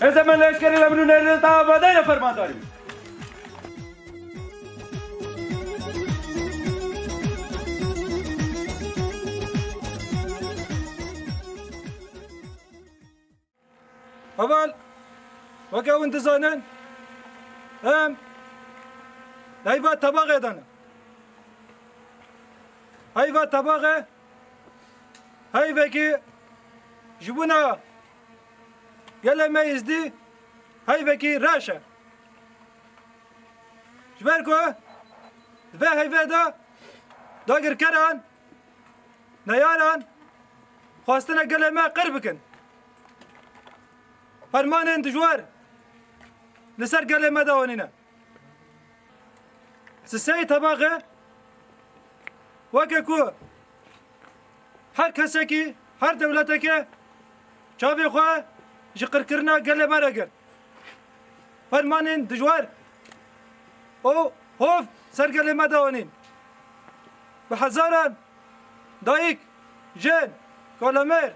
إذا ما لشکری لبنون نرتا بدن فرمان داریم. اول وكا وانت زانن هيفا طباغه دانا هيفا طباغه هيفا كي جبونا يلا ما يزدي هيفا كي راشا جبالكو فا هيفا دا داقر كران نياران خواستنا قال ما قربكن فرمان دجوار لسر قال ما داونينا سسي طباغه وكاكو هر كسكي هر دولتك شافي خوا جقر كرنا قال ما رقر فرمان دجوار او هوف سر قال ما داونين بحزاران دايك جن كولامير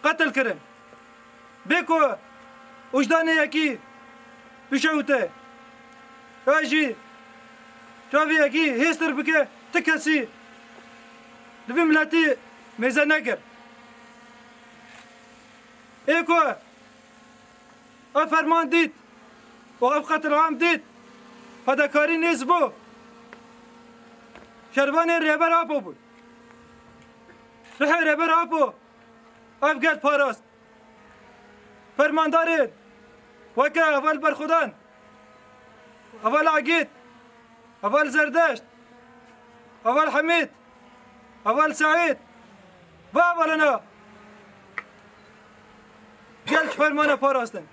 قتل كرم بيكو وجداني يكي بشوته اجي شافي يكي هيستر بك تكسي لبي ملاتي ميزانكر ايكو افرمان ديت وقف قتل عام ديت فداكاري نسبو شرباني ريبر ابو بود رح ريبر ابو افقال باراست فرماندارين وكا اول برخودان اول عقيد اول زردشت اول حميد اول سعيد بابا لنا قالش فرمانا باراستن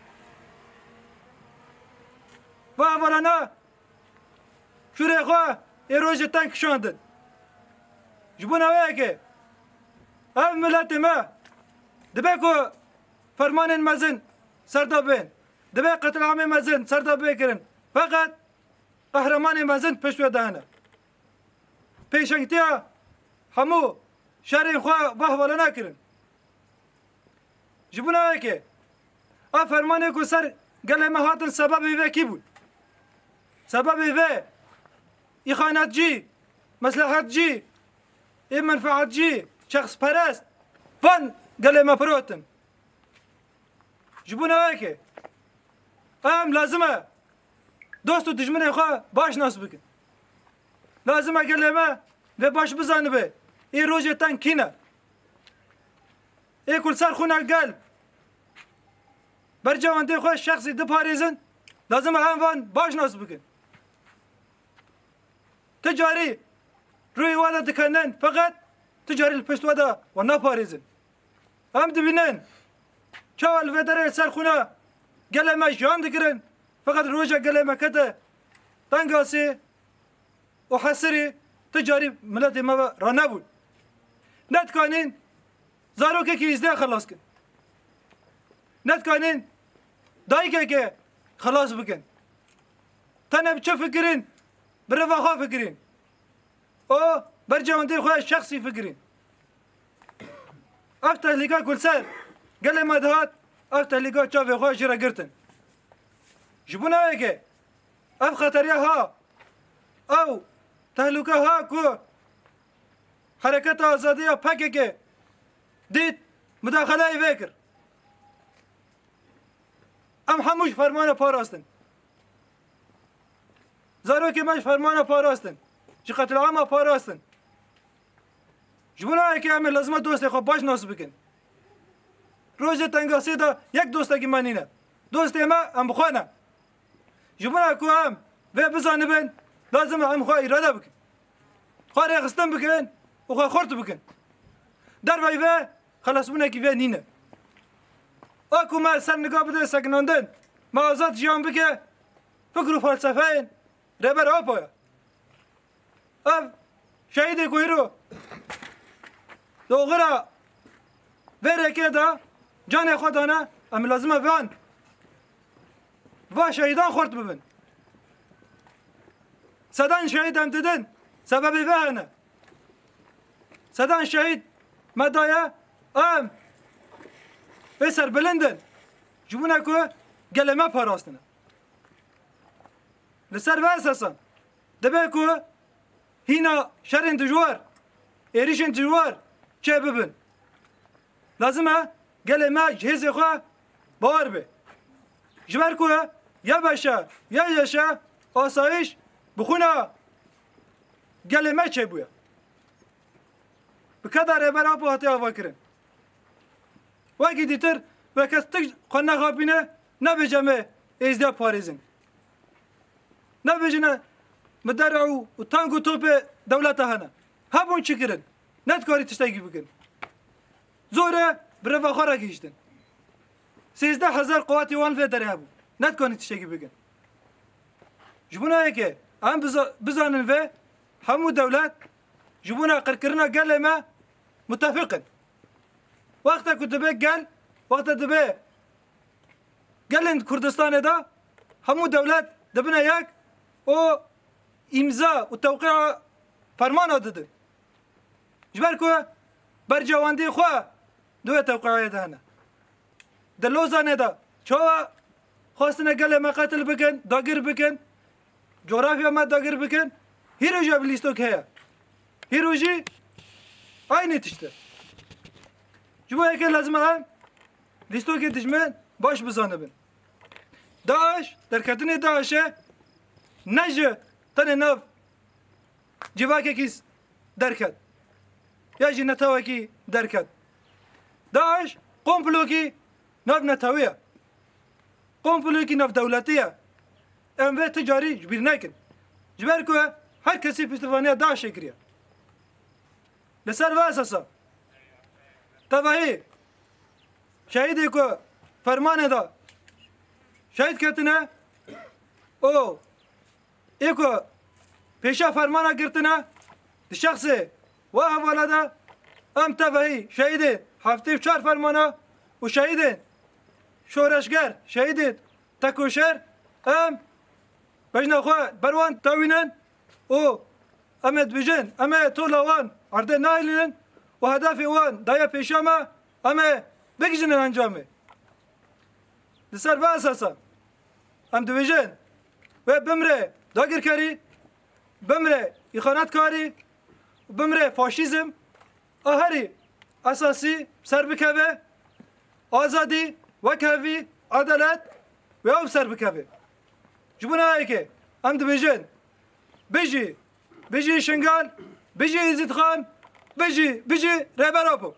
بابا لنا شوري اخوة يروج التانك شوندن جبونا وياكي ام ملاتي ما دبيكو فرمان مزن سردابين دبي قتل عام مزن سردابي كرن فقط قهرمان مزن پشت دهنه پیشنگتیا همو شهر خوا به ولا نکرن جبونا که فرمان کو سر گله مهاتن سبب و کی بود سبب و اخانت جی مصلحت جی منفعت جی شخص پرست فن گله ما پروتن جبونا که لازمه دوست و دشمن خواه باش ناس بکن لازمه گلمه و باش بزنه به این روز تن کینه ای کل سر خونه قلب برجا وانده خواه شخصی ده پاریزن لازمه وان باش ناس بکن تجاری روی وادا دکنن فقط تجاری الپشت وادا و نا پاریزن دبینن چاول و داره سر خونه گلمه جان دکرن فقط روجا گلمه کده تنگاسی و حسری تجاری ملت ما را نبود نتکانین زاروکه که ازده خلاص کن نتکانین دایگه که خلاص بکن تنه چه فکرین بر رفاقا فکرین او بر جوانده خواه شخصی فکرین اف تحلیقا کل سر گله مدهات اف تحلیقا چاوی خواه جرا گرتن جبونا که اف خطریه ها او تحلیقا ها کو حرکت آزادی ها پکه که دید مداخله ای فکر هموش فرمان پاراستن زارو که مش فرمان پاراستن چه قتل عام پاراستن جبونا که همه لازمه دوست خوب باش ناس بکن روز تنگاسی دا یک دوسته که منینه دوست ما هم بخوانه جبونا که هم و بزانه بین لازمه هم خواه اراده بکن خواه ریخستن بکن و خواه خورت بکن در وی و خلاص بونه که و نینه آکو ما سر نگاه بده سکناندن ما آزاد جیان بکه فکر و فلسفه این ربر آپایا اف شهید کوی رو دوغرا وره که دا جان خودانه ام لازمه وان و شهیدان خورد ببین صدان شهید هم دیدن سبب وانه صدان شهید مدایا ام بسر بلندن جبونا کو گله ما پاراستنه لسر و اساسا دبه کو هینا شرین دجوار ایریشن دجوار چه ببن لازمه گله ما جهز خو باور به جبر کو یا باشه یا یشه آسایش بخونه گله ما چه بویا بقدر برا بوهاتی آوا کرن وقتی دیتر و کسی خانه خوابینه نبیجمه ازدیا پاریزن نبیجنه مدرعو و تانگ و توپ دولت هنه هبون چی کرن ندکاری تشتگی بکن زوره بره وخوره گیشتن 13,000 قواتی وان فی داره هبون ندکاری تشتگی بکن جبونه که هم بزانن و همو دولت جبونه قرقرنا قال ما متفقن وقتا كنت بيك قال وقتا دبي قال ان كردستان دا همو دولات دبنا ياك او امضاء وتوقيع فرمان ددن جبالكو برجواندي خو دو توقيع هنا دلوزانه دا شو خواستنا قال ما قتل بكن داغر بكن جغرافيا ما داغر بكن هيروجي بليستوك هيا هيروجي aynı tişte. Cuma eken lazım hem listo ki tişmen baş bizanı bin. Daesh derkatine Daesh'e nece tane nav civake kis derkat. Ya jinnetava ki derkat. Daesh komplo ki nav netaviya. Komplo ki nav devletiye. Em ve ticari bir nekin. Ciber ku herkesi pistifaniye Daesh'e kiriyor. لسر واساسا تبعی شهیدی که فرمان دا شهید کتنه او ایکو پیشا فرمانه گرتنه دی شخصی و حواله دا ام تبعی شهید هفته و 4 فرمانه و شهید شورشگر شهید تکوشر ام بجنا خواه بروان تاوینن او امد بجن امه طولوان عرضه نایلین و هدف وان دایا پیشامه امه بگیجنن انجامه لسر و اساسا ام دویجن و بمره داگر کاری بمره اخانت کاری و بمره فاشیزم آهری اساسی سر بکوه آزادی وکوی عدالت و او سر بکوه جبونه هایی که ام دویجن بجی شنگال بيجي يزيد خان بيجي رهبر ابو